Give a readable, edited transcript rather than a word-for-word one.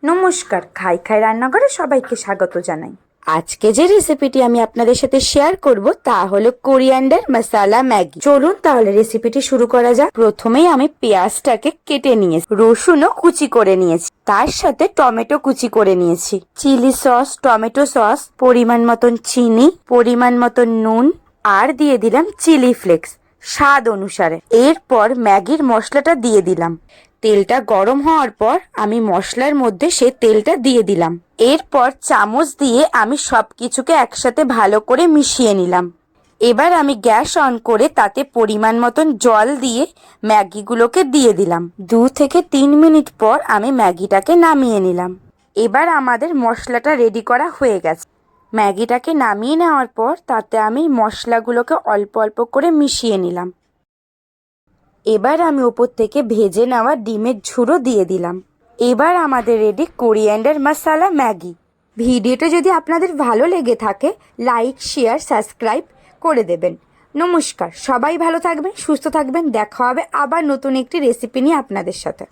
নমস্কার, খাই খাই রান্নাঘরে সবাইকে স্বাগত জানাই। আজকে যে রেসিপিটি আমি আপনাদের সাথে শেয়ার করব তা হলো কোরিয়ান্ডার মশলা ম্যাগি। চলুন তাহলে রেসিপিটি শুরু করা যাক। প্রথমেই আমি পেঁয়াজটাকে কেটে নিয়েছি, রসুনও কুচি করে নিয়েছি, তার সাথে টমেটো কুচি করে নিয়েছি, চিলি সস, টমেটো সস, পরিমাণ মতন চিনি, পরিমাণ মতন নুন, আর দিয়ে দিলাম চিলি ফ্লেক্স স্বাদ অনুসারে। এরপর ম্যাগির মশলাটা দিয়ে দিলাম। তেলটা গরম হওয়ার পর আমি মশলার মধ্যে সে তেলটা দিয়ে দিলাম। এরপর চামচ দিয়ে আমি সবকিছুকে একসাথে ভালো করে মিশিয়ে নিলাম। এবার আমি গ্যাস অন করে তাতে পরিমাণ মতন জল দিয়ে ম্যাগিগুলোকে দিয়ে দিলাম। 2 থেকে 3 মিনিট পর আমি ম্যাগিটাকে নামিয়ে নিলাম। এবার আমাদের মশলাটা রেডি করা হয়ে গেছে। ম্যাগিটাকে নামিয়ে নেওয়ার পর তাতে আমি মশলাগুলোকে অল্প অল্প করে মিশিয়ে নিলাম। এবার আমি ওপর থেকে ভেজে নেওয়া ডিমের ঝুড়ো দিয়ে দিলাম। এবার আমাদের রেডি কোরিয়ান্ডার মশলা ম্যাগি। ভিডিওটা যদি আপনাদের ভালো লেগে থাকে লাইক, শেয়ার, সাবস্ক্রাইব করে দেবেন। নমস্কার, সবাই ভালো থাকবেন, সুস্থ থাকবেন। দেখা হবে আবার নতুন একটি রেসিপি নিয়ে আপনাদের সাথে।